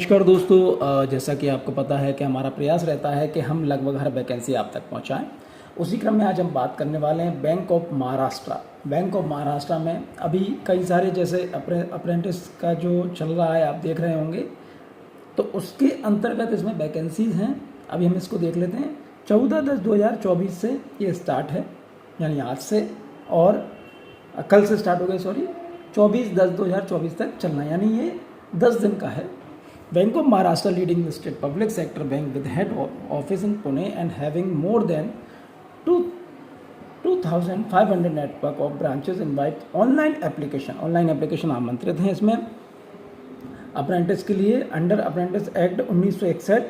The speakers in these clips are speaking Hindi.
नमस्कार दोस्तों, जैसा कि आपको पता है कि हमारा प्रयास रहता है कि हम लगभग हर वैकेंसी आप तक पहुंचाएं। उसी क्रम में आज हम बात करने वाले हैं bank of Maharashtra. Bank of Maharashtra में अभी कई सारे जैसे अप्रेंटिस का जो चल रहा है आप देख रहे होंगे, तो उसके अंतर्गत इसमें वैकेंसीज़ हैं। अभी हम इसको देख लेते हैं। 14/10/2024 से ये स्टार्ट है, यानी आज से, और कल से स्टार्ट हो गए, 24/10/2024 तक चलना, यानी ये 10 दिन का है। Bank of Maharashtra, leading listed public sector bank with head office in Pune and having more than 2,500 network of branches, invite online application आमंत्रित हैं इसमें अप्रेंटिस के लिए। Under apprentice act 1961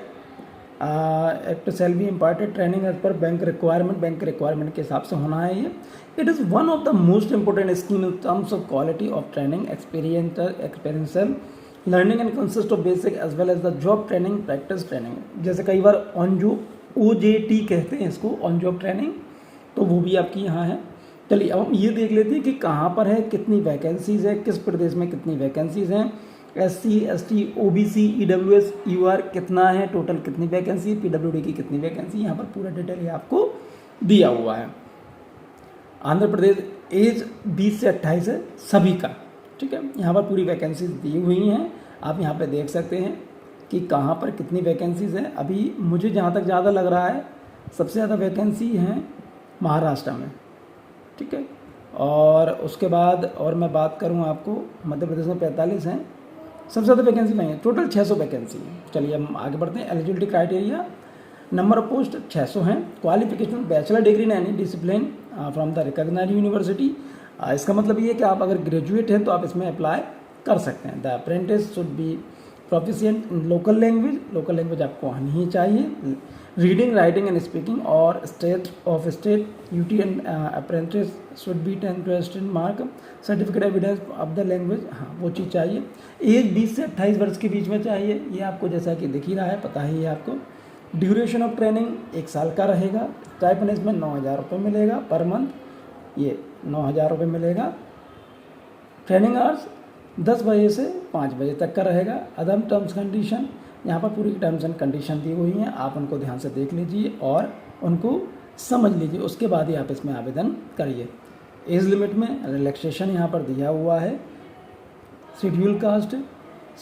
act shall be imparted training as per bank requirement के हिसाब से होना है ये। It is one of the most important scheme in terms of quality of training, experiential learning and consist of basic as well as the job training, practice training. जैसे कई बार ऑन जॉब OJT कहते हैं इसको, ऑन जॉब ट्रेनिंग, तो वो भी आपकी यहाँ है। चलिए अब हम ये देख लेते हैं कि कहाँ पर है, कितनी वैकेंसीज़ है, किस प्रदेश में कितनी वैकेंसीज़ हैं, SC ST OBC EWS UR कितना है, टोटल कितनी वैकेंसी, PWD की कितनी वैकेंसी, यहाँ पर पूरा डिटेल ये आपको दिया हुआ है। आंध्र प्रदेश एज 20 से 28 है सभी का, ठीक है। यहाँ पर पूरी वैकेंसीज दी हुई हैं, आप यहाँ पे देख सकते हैं कि कहाँ पर कितनी वैकेंसीज़ हैं। अभी मुझे जहाँ तक ज़्यादा लग रहा है सबसे ज़्यादा वैकेंसी हैं महाराष्ट्र में, ठीक है। और उसके बाद और मैं बात करूँ आपको, मध्य प्रदेश में 45 हैं, सबसे ज़्यादा वैकेंसी नहीं है, टोटल 600 वैकेंसी है। चलिए हम आगे बढ़ते हैं। Eligibility criteria, number of post 600 हैं। Qualification bachelor degree in any discipline from the recognised university. इसका मतलब ये है कि आप अगर ग्रेजुएट हैं तो आप इसमें अप्लाई कर सकते हैं। The apprentice should be proficient in local language आपको आनी ही चाहिए। रीडिंग, राइटिंग एंड स्पीकिंग और state UT and apprentice should be 10 + mark certificate evidence of the language, हाँ वो चीज़ चाहिए। एज 20 से 28 वर्ष के बीच में चाहिए, ये आपको जैसा कि दिख ही रहा है, पता ही है आपको। ड्यूरेशन ऑफ ट्रेनिंग 1 साल का रहेगा। स्टाइपेंड इसमें 9,000 रुपये मिलेगा पर मंथ, ये 9,000 रुपये मिलेगा। ट्रेनिंग आवर्स 10 बजे से 5 बजे तक का रहेगा। अदर टर्म्स कंडीशन, यहाँ पर पूरी टर्म्स एंड कंडीशन दी हुई हैं, आप उनको ध्यान से देख लीजिए और उनको समझ लीजिए, उसके बाद ही आप इसमें आवेदन करिए। एज लिमिट में रिलैक्सेशन यहाँ पर दिया हुआ है। शेड्यूल कास्ट,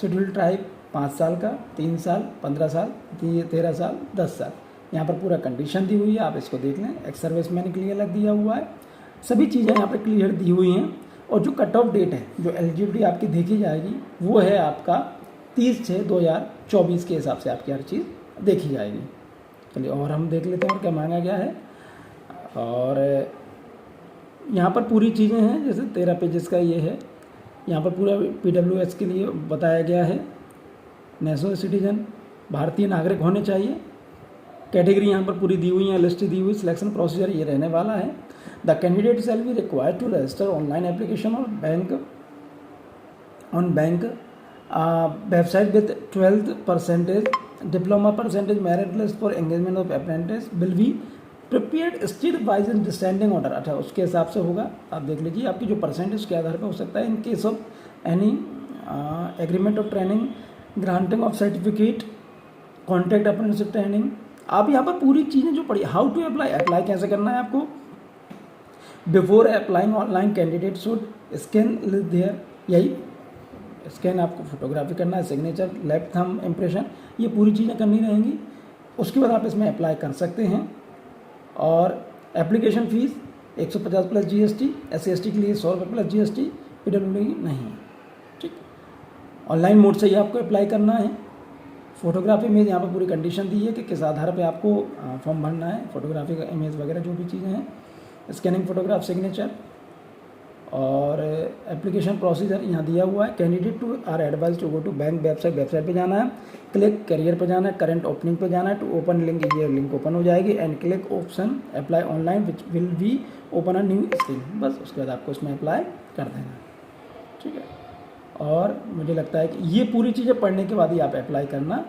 शेड्यूल ट्राइब 5 साल का, 3 साल, 15 साल, 13 साल, 10 साल, यहाँ पर पूरा कंडीशन दी हुई है, आप इसको देख लें। एक्स सर्विसमैन के लिए अलग दिया हुआ है, सभी चीज़ें यहाँ पर क्लियर दी हुई हैं। और जो कट ऑफ डेट है, जो एलिजिबिलिटी आपकी देखी जाएगी, वो है आपका 30/6/2024 के हिसाब से आपकी हर चीज़ देखी जाएगी। चलिए और हम देख लेते हैं और क्या मांगा गया है। और यहाँ पर पूरी चीज़ें हैं, जैसे 13 पेजेस का ये है, यहाँ पर पूरा PWS के लिए बताया गया है। नेशनल सिटीजन, भारतीय नागरिक होने चाहिए। कैटेगरी यहाँ पर पूरी दी हुई है, लिस्ट दी हुई। सिलेक्शन प्रोसीजर ये रहने वाला है। The candidate shall be required to register online application on bank website with 12th percentage diploma percentage merit list for engagement of apprentice will be prepared state wise in descending order. अच्छा, उसके हिसाब से होगा, आप देख लीजिए आपकी जो परसेंटेज के आधार पर हो सकता है। In case of any agreement of training, granting of certificate, contract apprenticeship training, आप यहाँ पर पूरी चीज़ें जो पढ़ी। हाउ टू अप्लाई कैसे करना है आपको। Before applying online candidate should scan their, यही स्कैन आपको फोटोग्राफी करना है, सिग्नेचर, लेफ्ट थंब इम्प्रेशन, ये पूरी चीज़ें करनी रहेंगी। उसके बाद आप इसमें अप्लाई कर सकते हैं। और application fees 150 + GST, SC ST के लिए 100 रुपये + GST, PWD नहीं, ठीक। ऑनलाइन मोड से ही आपको अप्लाई करना है। फोटोग्राफी में यहाँ पर पूरी कंडीशन दी है कि किस आधार पे आपको फॉर्म भरना है, फोटोग्राफी का इमेज वगैरह जो भी चीज़ें हैं, स्कैनिंग फोटोग्राफ, सिग्नेचर। और एप्लीकेशन प्रोसीजर यहाँ दिया हुआ है। Candidate to are advise to go to bank website पे जाना है, क्लिक करियर पे जाना है, करंट ओपनिंग पे जाना है, टू ओपन लिंक, ये लिंक ओपन हो जाएगी, and click option apply online which will be open a new screen. बस उसके बाद आपको इसमें अप्लाई कर देना, ठीक है। और मुझे लगता है कि ये पूरी चीज़ें पढ़ने के बाद ही आप अप्लाई करना।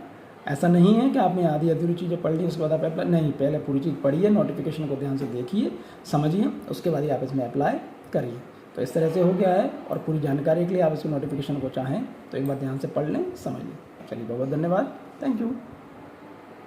ऐसा नहीं है कि आपने आधी अधूरी चीज़ें पढ़ ली उसके बाद आप अप्लाई, नहीं, पहले पूरी चीज़ पढ़िए, नोटिफिकेशन को ध्यान से देखिए, समझिए, उसके बाद ही आप इसमें अप्लाई करिए। तो इस तरह से हो गया है। और पूरी जानकारी के लिए आप इसके नोटिफिकेशन को चाहें तो एक बार ध्यान से पढ़ लें, समझ लें। चलिए बहुत बहुत धन्यवाद, थैंक यू।